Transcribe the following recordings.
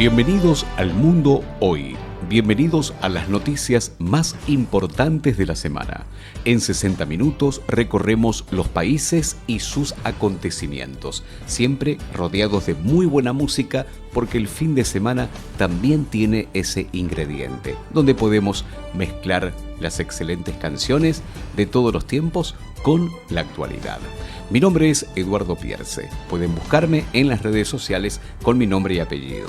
Bienvenidos al Mundo Hoy. Bienvenidos a las noticias más importantes de la semana. En 60 minutos recorremos los países y sus acontecimientos, siempre rodeados de muy buena música, porque el fin de semana también tiene ese ingrediente, donde podemos mezclar las excelentes canciones de todos los tiempos con la actualidad. Mi nombre es Eduardo Pierce. Pueden buscarme en las redes sociales con mi nombre y apellido.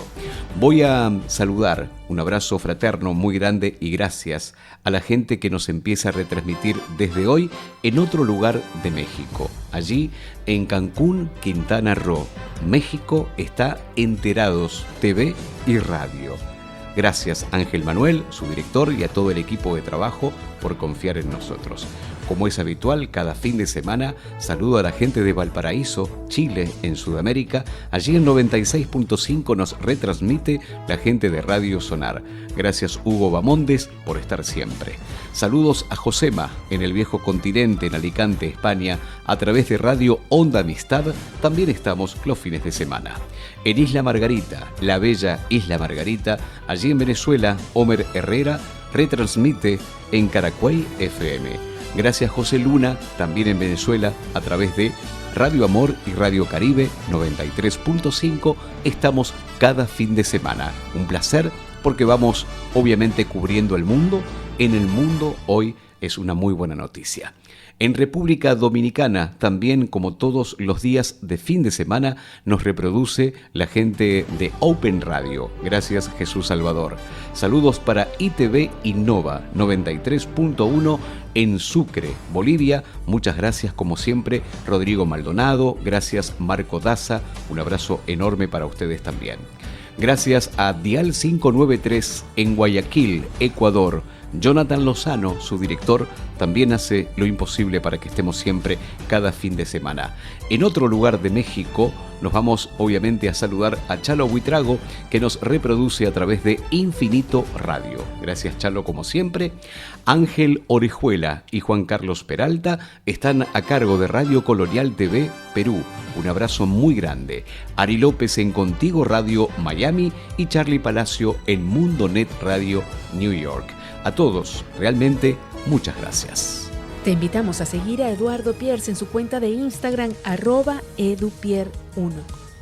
Voy a saludar, un abrazo fraterno muy grande y gracias a la gente que nos empieza a retransmitir desde hoy en otro lugar de México. Allí en Cancún, Quintana Roo, México, está Enterados TV y Radio. Gracias Ángel Manuel, su director, y a todo el equipo de trabajo por confiar en nosotros. Como es habitual, cada fin de semana saludo a la gente de Valparaíso, Chile, en Sudamérica. Allí en 96.5 nos retransmite la gente de Radio Sonar. Gracias Hugo Bamondes por estar siempre. Saludos a Josema en el viejo continente, en Alicante, España, a través de Radio Onda Amistad. También estamos los fines de semana. En Isla Margarita, la bella Isla Margarita, allí en Venezuela, Homer Herrera retransmite en Caracuay FM. Gracias José Luna, también en Venezuela, a través de Radio Amor y Radio Caribe 93.5. Estamos cada fin de semana. Un placer porque vamos obviamente cubriendo el mundo. En el mundo hoy es una muy buena noticia. En República Dominicana, también como todos los días de fin de semana, nos reproduce la gente de Open Radio. Gracias Jesús Salvador. Saludos para ITV Innova 93.1 en Sucre, Bolivia. Muchas gracias como siempre Rodrigo Maldonado. Gracias Marco Daza. Un abrazo enorme para ustedes también. Gracias a Dial 593 en Guayaquil, Ecuador. Jonathan Lozano, su director, también hace lo imposible para que estemos siempre cada fin de semana. En otro lugar de México nos vamos obviamente a saludar a Chalo Buitrago, que nos reproduce a través de Infinito Radio. Gracias Chalo como siempre. Ángel Orejuela y Juan Carlos Peralta están a cargo de Radio Colonial TV Perú. Un abrazo muy grande. Ari López en Contigo Radio Miami y Charlie Palacio en Mundonet Radio New York. A todos, realmente, muchas gracias. Te invitamos a seguir a Eduardo Pierce en su cuenta de Instagram, @edupier1.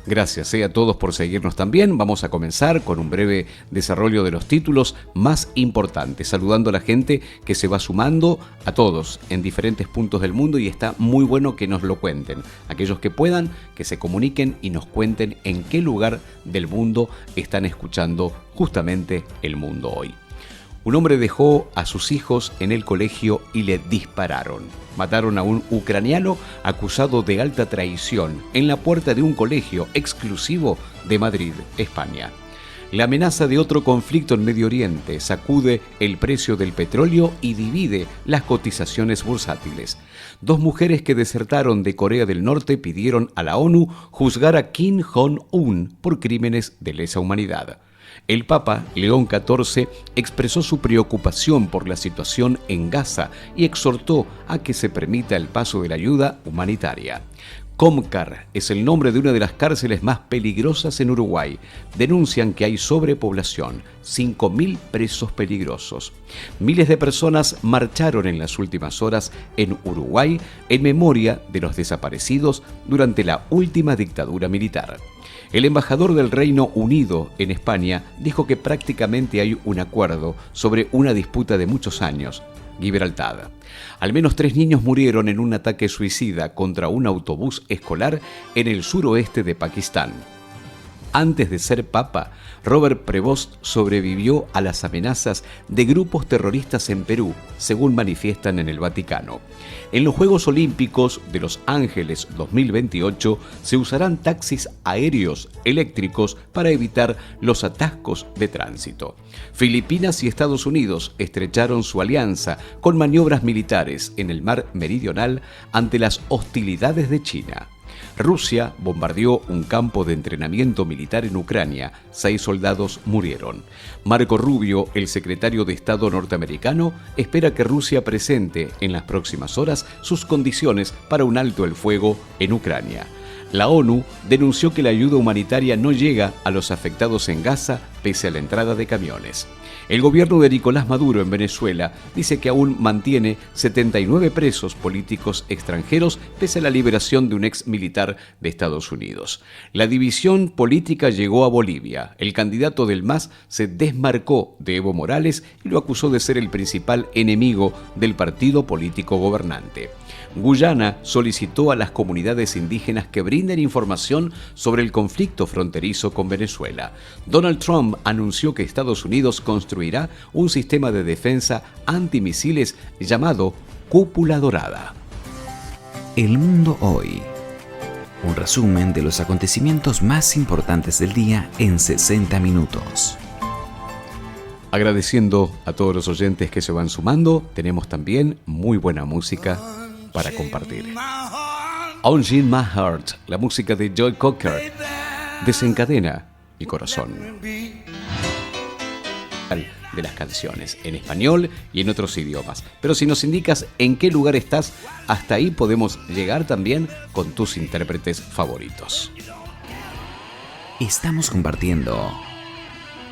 Gracias a todos por seguirnos también. Vamos a comenzar con un breve desarrollo de los títulos más importantes, saludando a la gente que se va sumando, a todos en diferentes puntos del mundo, y está muy bueno que nos lo cuenten. Aquellos que puedan, que se comuniquen y nos cuenten en qué lugar del mundo están escuchando justamente El Mundo Hoy. Un hombre dejó a sus hijos en el colegio y le dispararon. Mataron a un ucraniano acusado de alta traición en la puerta de un colegio exclusivo de Madrid, España. La amenaza de otro conflicto en Medio Oriente sacude el precio del petróleo y divide las cotizaciones bursátiles. Dos mujeres que desertaron de Corea del Norte pidieron a la ONU juzgar a Kim Jong-un por crímenes de lesa humanidad. El Papa León XIV expresó su preocupación por la situación en Gaza y exhortó a que se permita el paso de la ayuda humanitaria. Comcar es el nombre de una de las cárceles más peligrosas en Uruguay. Denuncian que hay sobrepoblación, 5.000 presos peligrosos. Miles de personas marcharon en las últimas horas en Uruguay en memoria de los desaparecidos durante la última dictadura militar. El embajador del Reino Unido en España dijo que prácticamente hay un acuerdo sobre una disputa de muchos años, Gibraltar. Al menos 3 niños murieron en un ataque suicida contra un autobús escolar en el suroeste de Pakistán. Antes de ser papa, Robert Prevost sobrevivió a las amenazas de grupos terroristas en Perú, según manifiestan en el Vaticano. En los Juegos Olímpicos de Los Ángeles 2028 se usarán taxis aéreos eléctricos para evitar los atascos de tránsito. Filipinas y Estados Unidos estrecharon su alianza con maniobras militares en el mar meridional ante las hostilidades de China. Rusia bombardeó un campo de entrenamiento militar en Ucrania. 6 soldados murieron. Marco Rubio, el secretario de Estado norteamericano, espera que Rusia presente en las próximas horas sus condiciones para un alto el fuego en Ucrania. La ONU denunció que la ayuda humanitaria no llega a los afectados en Gaza pese a la entrada de camiones. El gobierno de Nicolás Maduro en Venezuela dice que aún mantiene 79 presos políticos extranjeros pese a la liberación de un ex militar de Estados Unidos. La división política llegó a Bolivia. El candidato del MAS se desmarcó de Evo Morales y lo acusó de ser el principal enemigo del partido político gobernante. Guyana solicitó a las comunidades indígenas que brinden información sobre el conflicto fronterizo con Venezuela. Donald Trump anunció que Estados Unidos construirá un sistema de defensa antimisiles llamado Cúpula Dorada. El mundo hoy. Un resumen de los acontecimientos más importantes del día en 60 minutos. Agradeciendo a todos los oyentes que se van sumando, tenemos también muy buena música para compartir. On My Heart, la música de Joe Cocker, desencadena mi corazón. De las canciones, en español y en otros idiomas. Pero si nos indicas en qué lugar estás, hasta ahí podemos llegar también con tus intérpretes favoritos. Estamos compartiendo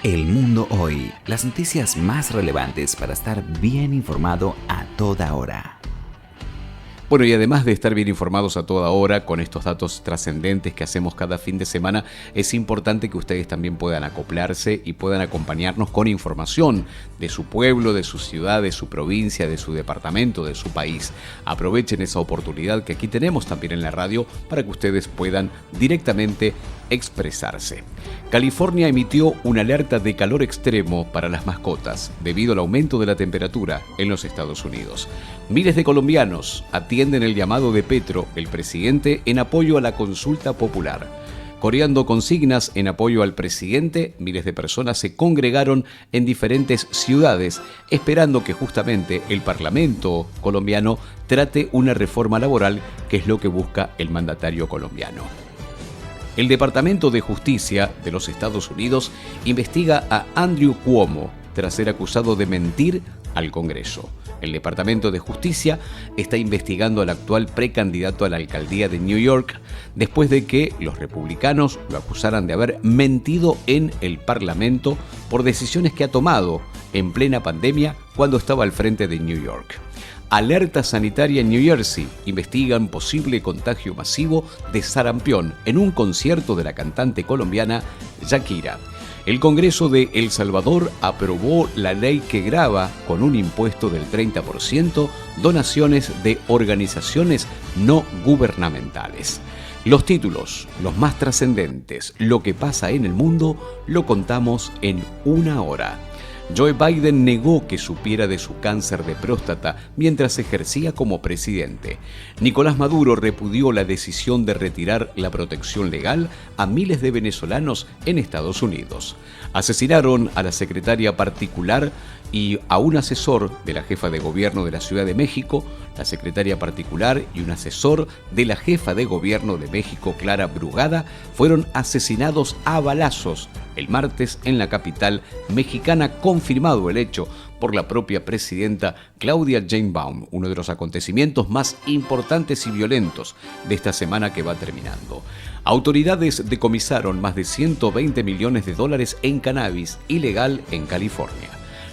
El Mundo Hoy, las noticias más relevantes para estar bien informado a toda hora. Bueno, y además de estar bien informados a toda hora con estos datos trascendentes que hacemos cada fin de semana, es importante que ustedes también puedan acoplarse y puedan acompañarnos con información de su pueblo, de su ciudad, de su provincia, de su departamento, de su país. Aprovechen esa oportunidad que aquí tenemos también en la radio para que ustedes puedan directamente expresarse. California emitió una alerta de calor extremo para las mascotas debido al aumento de la temperatura en los Estados Unidos. Miles de colombianos atienden el llamado de Petro, el presidente, en apoyo a la consulta popular. Coreando consignas en apoyo al presidente, miles de personas se congregaron en diferentes ciudades, esperando que justamente el Parlamento colombiano trate una reforma laboral, que es lo que busca el mandatario colombiano. El Departamento de Justicia de los Estados Unidos investiga a Andrew Cuomo tras ser acusado de mentir al Congreso. El Departamento de Justicia está investigando al actual precandidato a la alcaldía de New York después de que los republicanos lo acusaran de haber mentido en el Parlamento por decisiones que ha tomado en plena pandemia cuando estaba al frente de New York. Alerta sanitaria en New Jersey. Investigan posible contagio masivo de sarampión en un concierto de la cantante colombiana Shakira. El Congreso de El Salvador aprobó la ley que grava con un impuesto del 30% donaciones de organizaciones no gubernamentales. Los títulos, los más trascendentes, lo que pasa en el mundo, lo contamos en una hora. Joe Biden negó que supiera de su cáncer de próstata mientras ejercía como presidente. Nicolás Maduro repudió la decisión de retirar la protección legal a miles de venezolanos en Estados Unidos. Asesinaron a la secretaria particular y a un asesor de la jefa de gobierno de la Ciudad de México, la secretaria particular y un asesor de la jefa de gobierno de México, Clara Brugada, fueron asesinados a balazos el martes en la capital mexicana, confirmado el hecho por la propia presidenta Claudia Sheinbaum, uno de los acontecimientos más importantes y violentos de esta semana que va terminando. Autoridades decomisaron más de $120 millones en cannabis ilegal en California.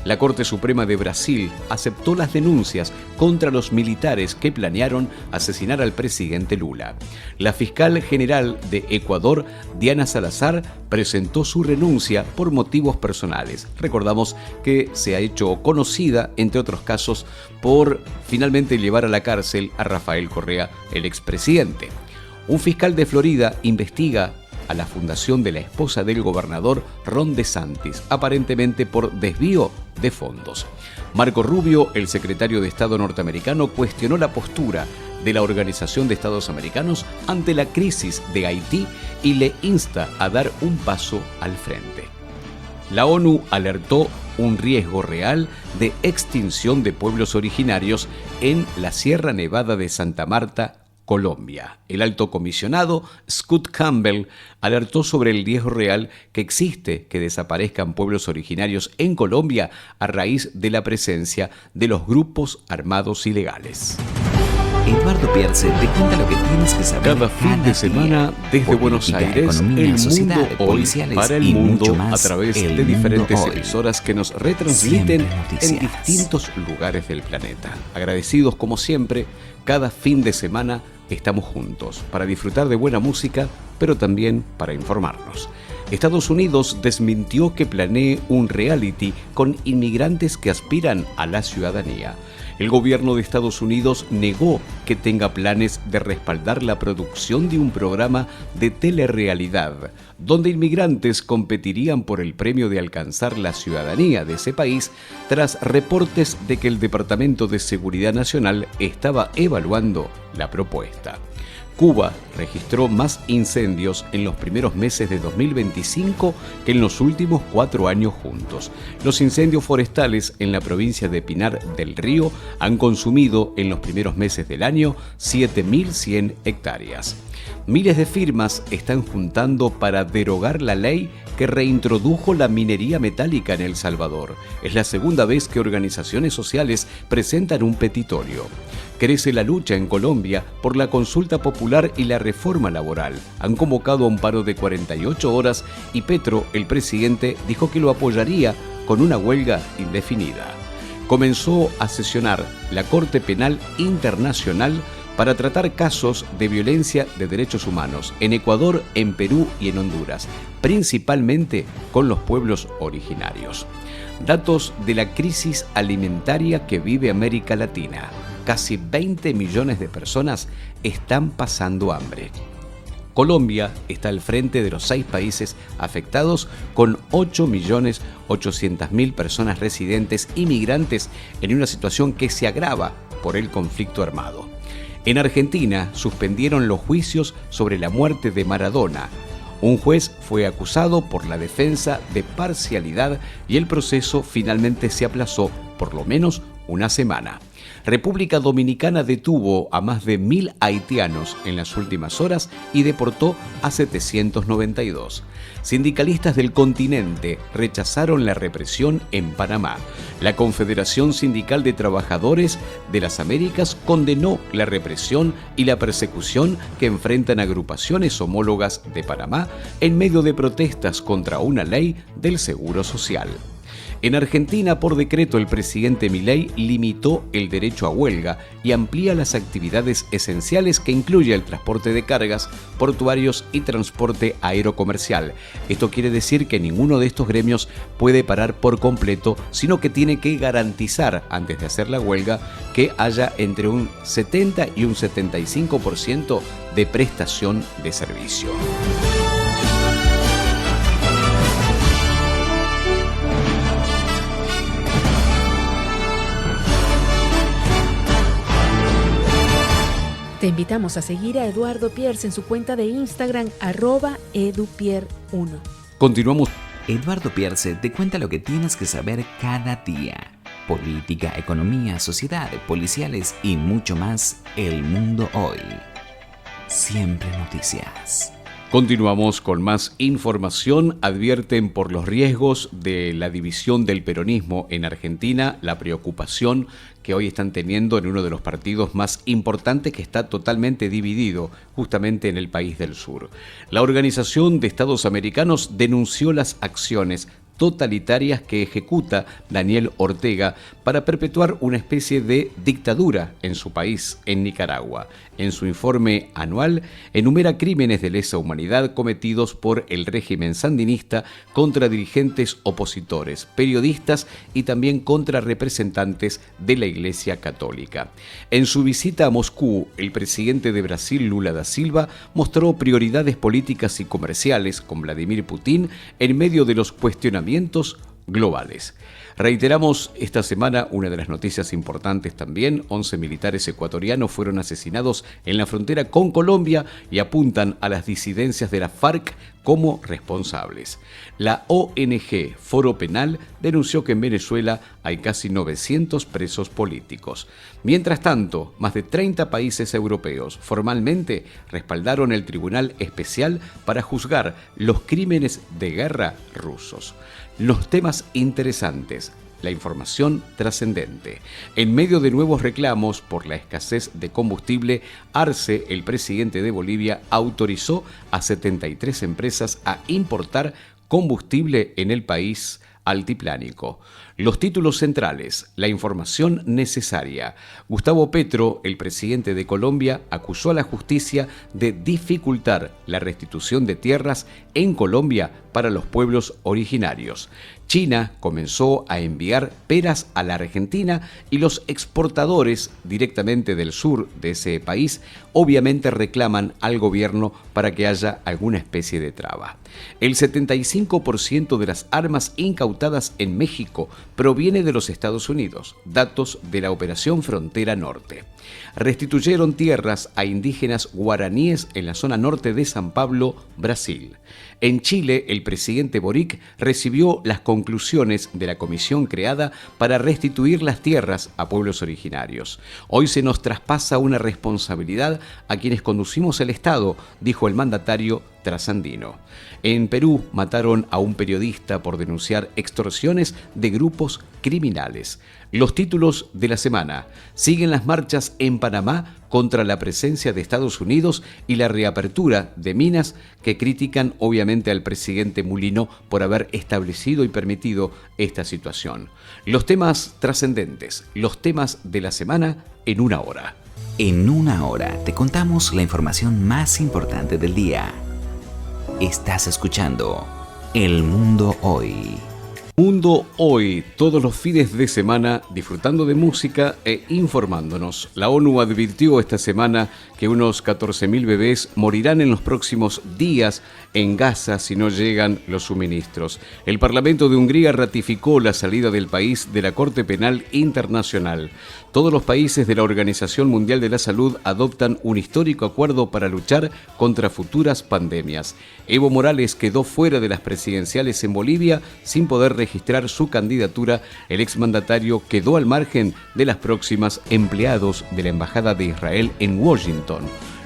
La Corte Suprema de Brasil aceptó las denuncias contra los militares que planearon asesinar al presidente Lula. La fiscal general de Ecuador, Diana Salazar, presentó su renuncia por motivos personales. Recordamos que se ha hecho conocida, entre otros casos, por finalmente llevar a la cárcel a Rafael Correa, el expresidente. Un fiscal de Florida investiga a la fundación de la esposa del gobernador Ron DeSantis, aparentemente por desvío de fondos. Marco Rubio, el secretario de Estado norteamericano, cuestionó la postura de la Organización de Estados Americanos ante la crisis de Haití y le insta a dar un paso al frente. La ONU alertó un riesgo real de extinción de pueblos originarios en la Sierra Nevada de Santa Marta, Colombia. El alto comisionado Scott Campbell alertó sobre el riesgo real que existe que desaparezcan pueblos originarios en Colombia a raíz de la presencia de los grupos armados ilegales. Eduardo Pierce te cuenta lo que tienes que saber Cada fin de semana desde Política, Buenos Aires, economía, El sociedad, Mundo Hoy, policiales para el y mundo mucho más. a través El de Mundo diferentes Hoy. emisoras que nos retransmiten Siempre noticias. en distintos lugares del planeta. Agradecidos como siempre, cada fin de semana estamos juntos para disfrutar de buena música, pero también para informarnos. Estados Unidos desmintió que planee un reality con inmigrantes que aspiran a la ciudadanía. El gobierno de Estados Unidos negó que tenga planes de respaldar la producción de un programa de telerrealidad, donde inmigrantes competirían por el premio de alcanzar la ciudadanía de ese país, tras reportes de que el Departamento de Seguridad Nacional estaba evaluando la propuesta. Cuba registró más incendios en los primeros meses de 2025 que en los últimos 4 años juntos. Los incendios forestales en la provincia de Pinar del Río han consumido en los primeros meses del año 7.100 hectáreas. Miles de firmas están juntando para derogar la ley que reintrodujo la minería metálica en El Salvador. Es la segunda vez que organizaciones sociales presentan un petitorio. Crece la lucha en Colombia por la consulta popular y la reforma laboral. Han convocado a un paro de 48 horas y Petro, el presidente, dijo que lo apoyaría con una huelga indefinida. Comenzó a sesionar la Corte Penal Internacional para tratar casos de violencia de derechos humanos en Ecuador, en Perú y en Honduras, principalmente con los pueblos originarios. Datos de la crisis alimentaria que vive América Latina. Casi 20 millones de personas están pasando hambre. Colombia está al frente de los 6 países afectados, con 8.800.000 personas residentes y migrantes en una situación que se agrava por el conflicto armado. En Argentina suspendieron los juicios sobre la muerte de Maradona. Un juez fue acusado por la defensa de parcialidad y el proceso finalmente se aplazó por lo menos una semana. República Dominicana detuvo a más de 1.000 haitianos en las últimas horas y deportó a 792. Sindicalistas del continente rechazaron la represión en Panamá. La Confederación Sindical de Trabajadores de las Américas condenó la represión y la persecución que enfrentan agrupaciones homólogas de Panamá en medio de protestas contra una ley del Seguro Social. En Argentina, por decreto, el presidente Milei limitó el derecho a huelga y amplía las actividades esenciales que incluye el transporte de cargas, portuarios y transporte aerocomercial. Esto quiere decir que ninguno de estos gremios puede parar por completo, sino que tiene que garantizar, antes de hacer la huelga, que haya entre un 70 y un 75% de prestación de servicio. Te invitamos a seguir a Eduardo Pierce en su cuenta de Instagram @edupier1. Continuamos. Eduardo Pierce te cuenta lo que tienes que saber cada día. Política, economía, sociedad, policiales y mucho más. El Mundo Hoy. Siempre noticias. Continuamos con más información. Advierten por los riesgos de la división del peronismo en Argentina, la preocupación que hoy están teniendo en uno de los partidos más importantes que está totalmente dividido justamente en el país del sur. La Organización de Estados Americanos denunció las acciones totalitarias que ejecuta Daniel Ortega para perpetuar una especie de dictadura en su país, en Nicaragua. En su informe anual enumera crímenes de lesa humanidad cometidos por el régimen sandinista contra dirigentes opositores, periodistas y también contra representantes de la Iglesia Católica. En su visita a Moscú, el presidente de Brasil, Lula da Silva, mostró prioridades políticas y comerciales con Vladimir Putin en medio de los cuestionamientos globales. Reiteramos esta semana una de las noticias importantes también. 11 militares ecuatorianos fueron asesinados en la frontera con Colombia y apuntan a las disidencias de la FARC como responsables. La ONG Foro Penal denunció que en Venezuela hay casi 900 presos políticos. Mientras tanto, más de 30 países europeos formalmente respaldaron el Tribunal Especial para juzgar los crímenes de guerra rusos. Los temas interesantes la información trascendente. En medio de nuevos reclamos por la escasez de combustible, Arce, el presidente de Bolivia, autorizó a 73 empresas a importar combustible en el país altiplánico. Los títulos centrales, la información necesaria. Gustavo Petro, el presidente de Colombia, acusó a la justicia de dificultar la restitución de tierras en Colombia para los pueblos originarios. China comenzó a enviar peras a la Argentina y los exportadores directamente del sur de ese país obviamente reclaman al gobierno para que haya alguna especie de traba. El 75% de las armas incautadas en México proviene de los Estados Unidos, datos de la Operación Frontera Norte. Restituyeron tierras a indígenas guaraníes en la zona norte de San Pablo, Brasil. En Chile, el presidente Boric recibió las conclusiones de la comisión creada para restituir las tierras a pueblos originarios. Hoy se nos traspasa una responsabilidad a quienes conducimos el Estado, dijo el mandatario trasandino. En Perú mataron a un periodista por denunciar extorsiones de grupos criminales. Los títulos de la semana. Siguen las marchas en Panamá contra la presencia de Estados Unidos y la reapertura de minas que critican obviamente al presidente Mulino por haber establecido y permitido esta situación. Los temas trascendentes, los temas de la semana en una hora. En una hora te contamos la información más importante del día. Estás escuchando El Mundo Hoy. Mundo Hoy, todos los fines de semana disfrutando de música e informándonos. La ONU advirtió esta semana que unos 14.000 bebés morirán en los próximos días en Gaza si no llegan los suministros. El Parlamento de Hungría ratificó la salida del país de la Corte Penal Internacional. Todos los países de la Organización Mundial de la Salud adoptan un histórico acuerdo para luchar contra futuras pandemias. Evo Morales quedó fuera de las presidenciales en Bolivia sin poder registrar su candidatura. El exmandatario quedó al margen de las próximas. Empleados de la Embajada de Israel en Washington.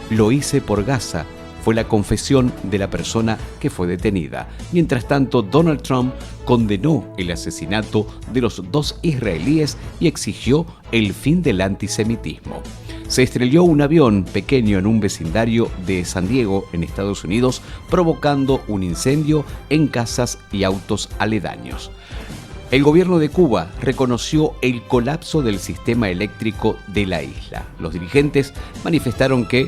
Lo hice por Gaza, fue la confesión de la persona que fue detenida. Mientras tanto, Donald Trump condenó el asesinato de los 2 israelíes y exigió el fin del antisemitismo. Se estrelló un avión pequeño en un vecindario de San Diego, en Estados Unidos, provocando un incendio en casas y autos aledaños. El gobierno de Cuba reconoció el colapso del sistema eléctrico de la isla. Los dirigentes manifestaron que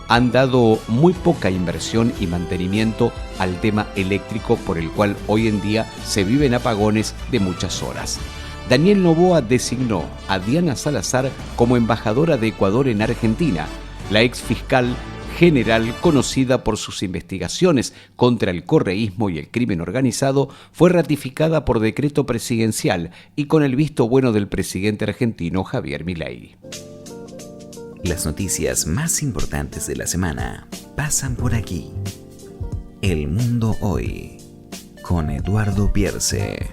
han dado muy poca inversión y mantenimiento al tema eléctrico, por el cual hoy en día se viven apagones de muchas horas. Daniel Noboa designó a Diana Salazar como embajadora de Ecuador en Argentina. La ex fiscal general, conocida por sus investigaciones contra el correísmo y el crimen organizado, fue ratificada por decreto presidencial y con el visto bueno del presidente argentino Javier Milei. Las noticias más importantes de la semana pasan por aquí. El Mundo Hoy, con Eduardo Pierce.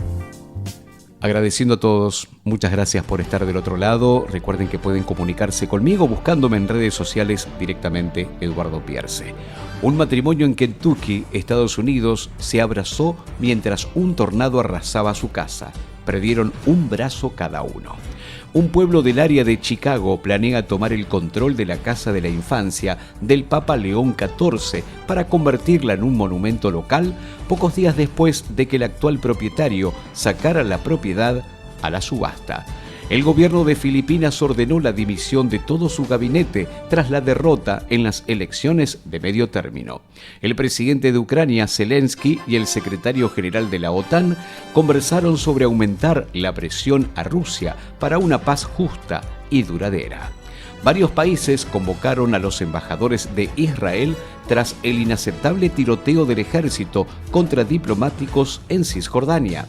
Agradeciendo a todos, muchas gracias por estar del otro lado. Recuerden que pueden comunicarse conmigo buscándome en redes sociales directamente, Eduardo Pierce. Un matrimonio en Kentucky, Estados Unidos, se abrazó mientras un tornado arrasaba su casa. Perdieron un brazo cada uno. Un pueblo del área de Chicago planea tomar el control de la Casa de la Infancia del Papa León XIV para convertirla en un monumento local pocos días después de que el actual propietario sacara la propiedad a la subasta. El gobierno de Filipinas ordenó la dimisión de todo su gabinete tras la derrota en las elecciones de medio término. El presidente de Ucrania, Zelensky, y el secretario general de la OTAN conversaron sobre aumentar la presión a Rusia para una paz justa y duradera. Varios países convocaron a los embajadores de Israel tras el inaceptable tiroteo del ejército contra diplomáticos en Cisjordania.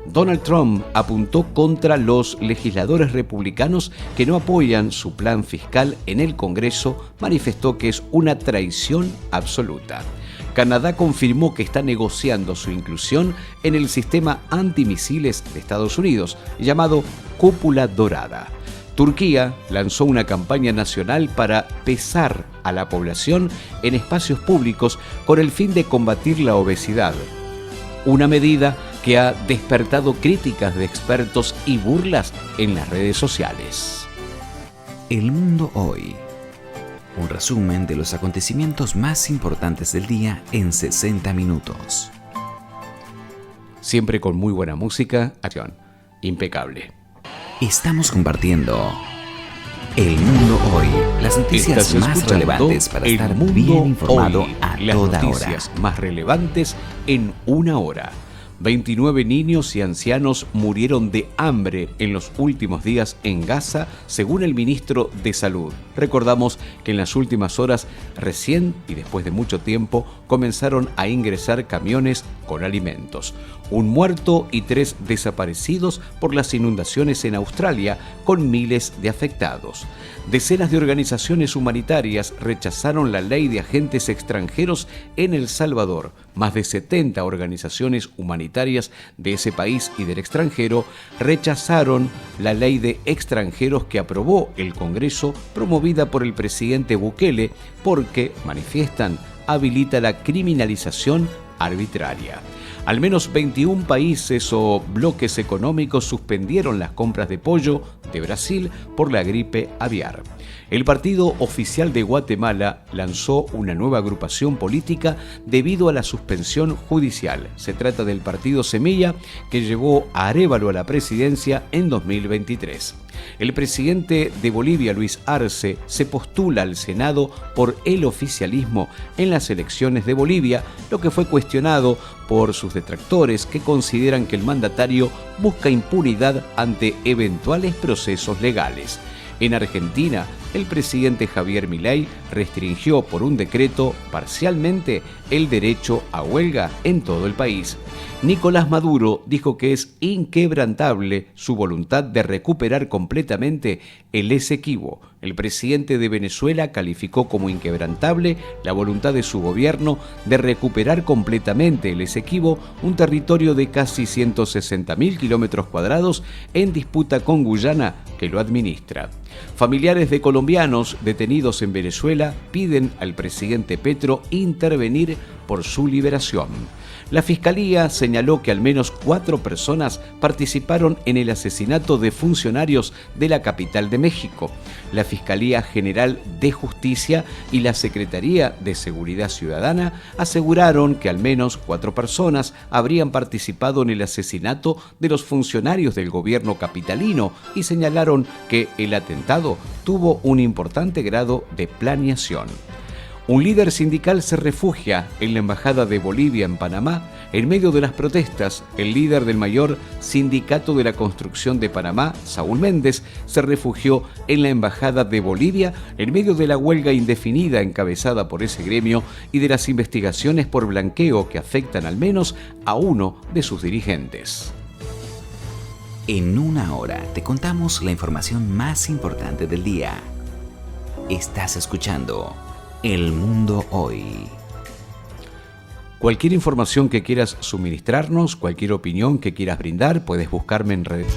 Donald Trump apuntó contra los legisladores republicanos que no apoyan su plan fiscal en el Congreso, manifestó que es una traición absoluta. Canadá confirmó que está negociando su inclusión en el sistema antimisiles de Estados Unidos, llamado Cúpula Dorada. Turquía lanzó una campaña nacional para pesar a la población en espacios públicos con el fin de combatir la obesidad. Una medida que ha despertado críticas de expertos y burlas en las redes sociales. El mundo hoy. Un resumen de los acontecimientos más importantes del día en 60 minutos. Siempre con muy buena música, acción, impecable. Estamos compartiendo El Mundo Hoy, las noticias más relevantes para estar bien informado a toda hora. Las noticias más relevantes en una hora. 29 niños y ancianos murieron de hambre en los últimos días en Gaza, según el ministro de Salud. Recordamos que en las últimas horas, recién y después de mucho tiempo, comenzaron a ingresar camiones con alimentos. Un muerto y 3 desaparecidos por las inundaciones en Australia, con miles de afectados. Decenas de organizaciones humanitarias rechazaron la ley de agentes extranjeros en El Salvador. Más de 70 organizaciones humanitarias de ese país y del extranjero rechazaron la ley de extranjeros que aprobó el Congreso, promovida por el presidente Bukele, porque, manifiestan, habilita la criminalización arbitraria. Al menos 21 países o bloques económicos suspendieron las compras de pollo de Brasil por la gripe aviar. El partido oficial de Guatemala lanzó una nueva agrupación política debido a la suspensión judicial. Se trata del partido Semilla, que llevó a Arévalo a la presidencia en 2023. El presidente de Bolivia, Luis Arce, se postula al Senado por el oficialismo en las elecciones de Bolivia, lo que fue cuestionado por sus detractores, que consideran que el mandatario busca impunidad ante eventuales procesos legales. En Argentina, el presidente Javier Milei restringió por un decreto parcialmente el derecho a huelga en todo el país. Nicolás Maduro dijo que es inquebrantable su voluntad de recuperar completamente el Esequibo. El presidente de Venezuela calificó como inquebrantable la voluntad de su gobierno de recuperar completamente el Esequibo, un territorio de casi 160.000 kilómetros cuadrados en disputa con Guyana, que lo administra. Familiares de colombianos detenidos en Venezuela piden al presidente Petro intervenir por su liberación. La Fiscalía señaló que al menos 4 personas participaron en el asesinato de funcionarios de la capital de México. La Fiscalía General de Justicia y la Secretaría de Seguridad Ciudadana aseguraron que al menos 4 personas habrían participado en el asesinato de los funcionarios del gobierno capitalino y señalaron que el atentado tuvo un importante grado de planeación. Un líder sindical se refugia en la Embajada de Bolivia en Panamá. En medio de las protestas, el líder del mayor sindicato de la construcción de Panamá, Saúl Méndez, se refugió en la Embajada de Bolivia en medio de la huelga indefinida encabezada por ese gremio y de las investigaciones por blanqueo que afectan al menos a uno de sus dirigentes. En una hora te contamos la información más importante del día. Estás escuchando El Mundo Hoy. Cualquier información que quieras suministrarnos, cualquier opinión que quieras brindar, puedes buscarme en redes.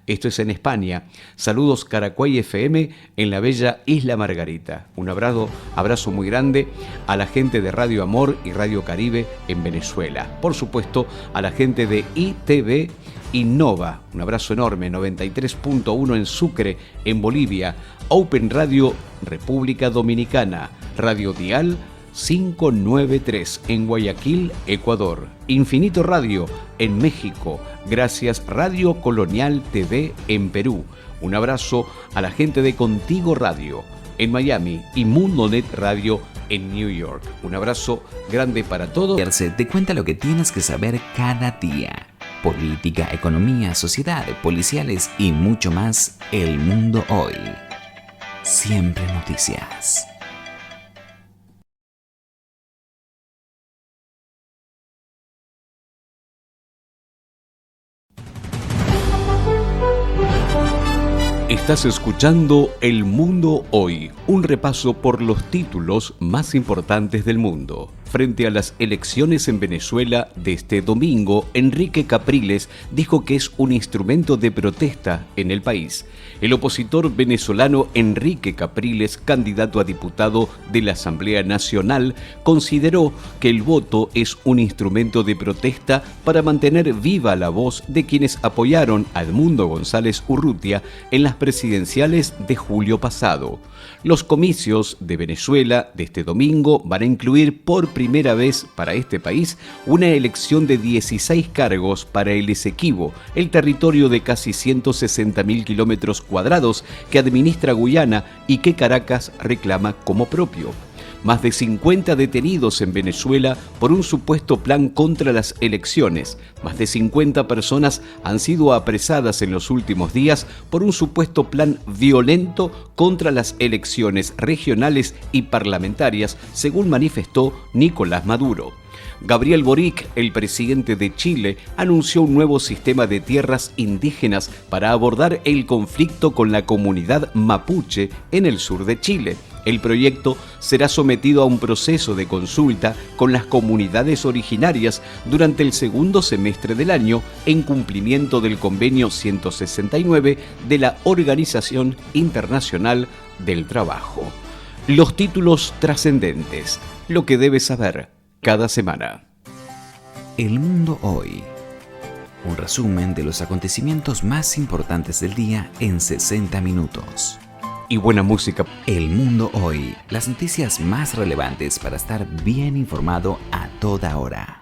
Esto es en España. Saludos Caracuay FM en la bella Isla Margarita. Un abrazo muy grande a la gente de Radio Amor y Radio Caribe en Venezuela. Por supuesto, a la gente de ITV Innova. Un abrazo enorme. 93.1 en Sucre, en Bolivia. Open Radio República Dominicana. Radio Dial 593 en Guayaquil, Ecuador. Infinito Radio en México. Gracias Radio Colonial TV en Perú. Un abrazo a la gente de Contigo Radio en Miami y Mundonet Radio en New York. Un abrazo grande para todos. Te cuenta lo que tienes que saber cada día. Política, economía, sociedad, policiales y mucho más. El Mundo Hoy. Siempre noticias. Estás escuchando El Mundo Hoy, un repaso por los títulos más importantes del mundo. Frente a las elecciones en Venezuela de este domingo, Enrique Capriles dijo que es un instrumento de protesta en el país. El opositor venezolano Enrique Capriles, candidato a diputado de la Asamblea Nacional, consideró que el voto es un instrumento de protesta para mantener viva la voz de quienes apoyaron a Edmundo González Urrutia en las presidenciales de julio pasado. Los comicios de Venezuela de este domingo van a incluir por primera vez para este país una elección de 16 cargos para el Esequibo, el territorio de casi 160.000 kilómetros cuadrados que administra Guyana y que Caracas reclama como propio. Más de 50 detenidos en Venezuela por un supuesto plan contra las elecciones. Más de 50 personas han sido apresadas en los últimos días por un supuesto plan violento contra las elecciones regionales y parlamentarias, según manifestó Nicolás Maduro. Gabriel Boric, el presidente de Chile, anunció un nuevo sistema de tierras indígenas para abordar el conflicto con la comunidad mapuche en el sur de Chile. El proyecto será sometido a un proceso de consulta con las comunidades originarias durante el segundo semestre del año, en cumplimiento del Convenio 169 de la Organización Internacional del Trabajo. Los títulos trascendentes, lo que debes saber cada semana. El mundo hoy. Un resumen de los acontecimientos más importantes del día en 60 minutos. Y buena música. El mundo hoy. Las noticias más relevantes para estar bien informado a toda hora.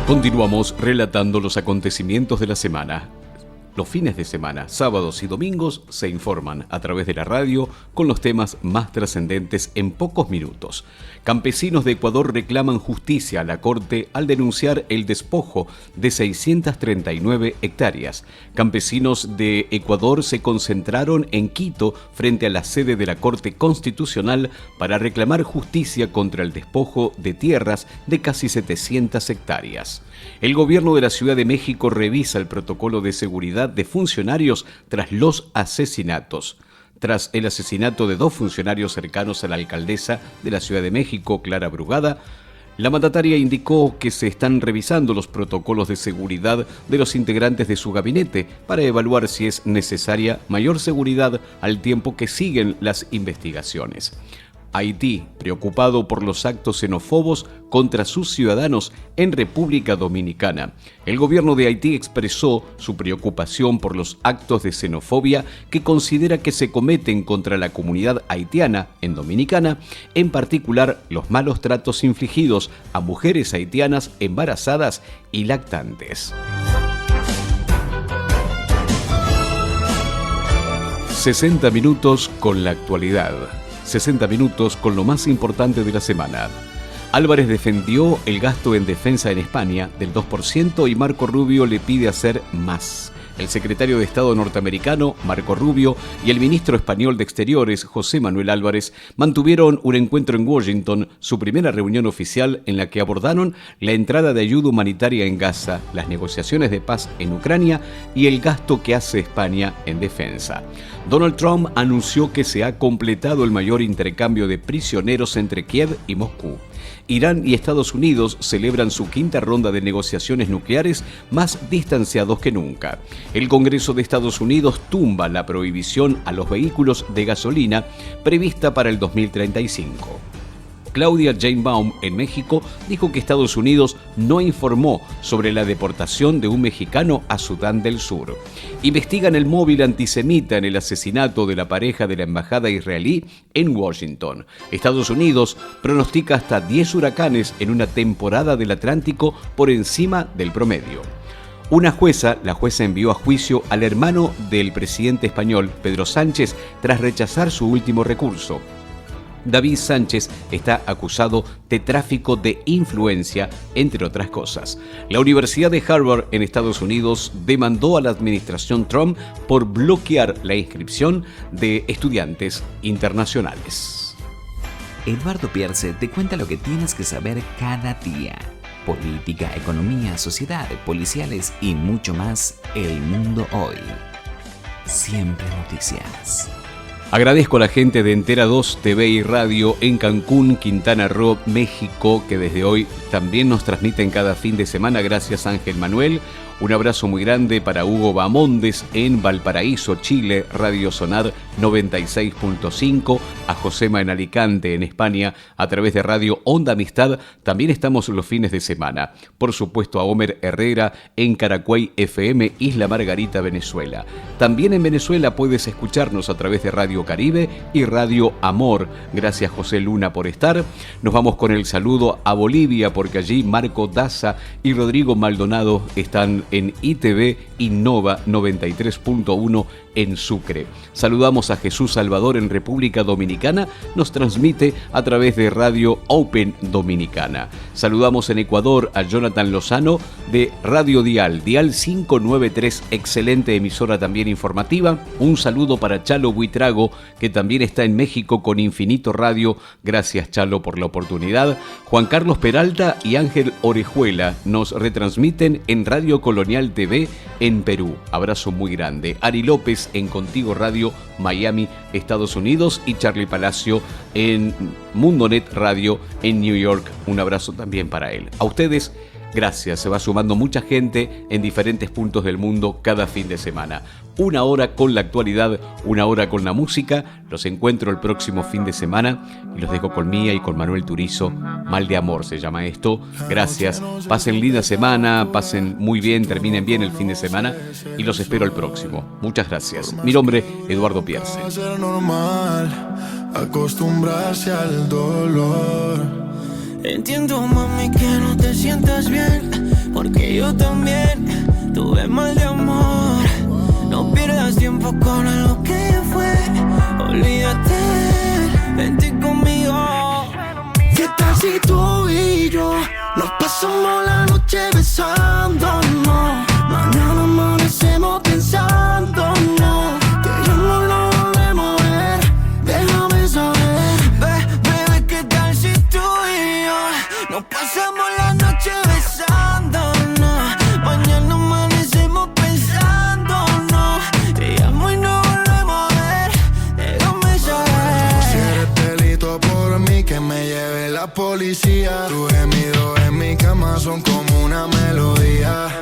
Continuamos relatando los acontecimientos de la semana. Los fines de semana, sábados y domingos, se informan a través de la radio con los temas más trascendentes en pocos minutos. Campesinos de Ecuador reclaman justicia a la Corte al denunciar el despojo de 639 hectáreas. Campesinos de Ecuador se concentraron en Quito frente a la sede de la Corte Constitucional para reclamar justicia contra el despojo de tierras de casi 700 hectáreas. El gobierno de la Ciudad de México revisa el protocolo de seguridad de funcionarios tras los asesinatos. Tras el asesinato de 2 funcionarios cercanos a la alcaldesa de la Ciudad de México, Clara Brugada, la mandataria indicó que se están revisando los protocolos de seguridad de los integrantes de su gabinete para evaluar si es necesaria mayor seguridad al tiempo que siguen las investigaciones. Haití, preocupado por los actos xenófobos contra sus ciudadanos en República Dominicana. El gobierno de Haití expresó su preocupación por los actos de xenofobia que considera que se cometen contra la comunidad haitiana en Dominicana, en particular los malos tratos infligidos a mujeres haitianas embarazadas y lactantes. 60 minutos con la actualidad. 60 minutos con lo más importante de la semana. Álvarez defendió el gasto en defensa en España del 2% y Marco Rubio le pide hacer más. El secretario de Estado norteamericano, Marco Rubio, y el ministro español de Exteriores, José Manuel Álvarez, mantuvieron un encuentro en Washington, su primera reunión oficial en la que abordaron la entrada de ayuda humanitaria en Gaza, las negociaciones de paz en Ucrania y el gasto que hace España en defensa. Donald Trump anunció que se ha completado el mayor intercambio de prisioneros entre Kiev y Moscú. Irán y Estados Unidos celebran su quinta ronda de negociaciones nucleares más distanciados que nunca. El Congreso de Estados Unidos tumba la prohibición a los vehículos de gasolina prevista para el 2035. Claudia Sheinbaum en México dijo que Estados Unidos no informó sobre la deportación de un mexicano a Sudán del Sur. Investigan el móvil antisemita en el asesinato de la pareja de la embajada israelí en Washington. Estados Unidos pronostica hasta 10 huracanes en una temporada del Atlántico por encima del promedio. La jueza envió a juicio al hermano del presidente español, Pedro Sánchez, tras rechazar su último recurso. David Sánchez está acusado de tráfico de influencia, entre otras cosas. La Universidad de Harvard en Estados Unidos demandó a la administración Trump por bloquear la inscripción de estudiantes internacionales. Eduardo Pierce te cuenta lo que tienes que saber cada día. Política, economía, sociedad, policiales y mucho más. El mundo hoy. Siempre noticias. Agradezco a la gente de Entera 2 TV y Radio en Cancún, Quintana Roo, México, que desde hoy también nos transmiten cada fin de semana. Gracias, Ángel Manuel. Un abrazo muy grande para Hugo Bamondes en Valparaíso, Chile, Radio Sonar 96.5, a Josema en Alicante, en España, a través de Radio Onda Amistad. También estamos los fines de semana. Por supuesto, a Homer Herrera en Caracuay FM, Isla Margarita, Venezuela. También en Venezuela puedes escucharnos a través de Radio Caribe y Radio Amor. Gracias, José Luna, por estar. Nos vamos con el saludo a Bolivia, porque allí Marco Daza y Rodrigo Maldonado están en ITV Innova 93.1 en Sucre. Saludamos a Jesús Salvador en República Dominicana, nos transmite a través de Radio Open Dominicana. Saludamos en Ecuador a Jonathan Lozano de Radio Dial 593, excelente emisora también informativa. Un saludo para Chalo Buitrago, que también está en México con Infinito Radio. Gracias, Chalo, por la oportunidad. Juan Carlos Peralta y Ángel Orejuela nos retransmiten en Radio Colonial TV en Perú. Abrazo muy grande. Ari López en Contigo Radio, Miami, Estados Unidos, y Charlie Palacio en Mundonet Radio en New York. Un abrazo también para él. A ustedes, gracias. Se va sumando mucha gente en diferentes puntos del mundo cada fin de semana. Una hora con la actualidad, una hora con la música. Los encuentro el próximo fin de semana y los dejo con Mía y con Manuel Turizo. Mal de amor se llama esto. Gracias. Pasen linda semana, pasen muy bien, terminen bien el fin de semana y los espero el próximo. Muchas gracias. Mi nombre, Eduardo Pierce. Acostumbrarse al dolor. Entiendo, mami, que no te sientas bien, porque yo también tuve mal de amor. No pierdas tiempo con algo que ya fue. Olvídate, vente conmigo. ¿Qué tal si tú y yo nos pasamos la noche besándonos? Mañana amanecemos pensándonos que ya no lo volvemos a ver. Déjame saber, bebé, ¿qué tal si tú y yo nos pasamos la noche besándonos? Mañana amanecemos pensándonos, te llamo y no volvemos a ver. Déjame saber. Si eres delito por mí, que me lleve la policía. Tus gemidos en mi cama son como una melodía.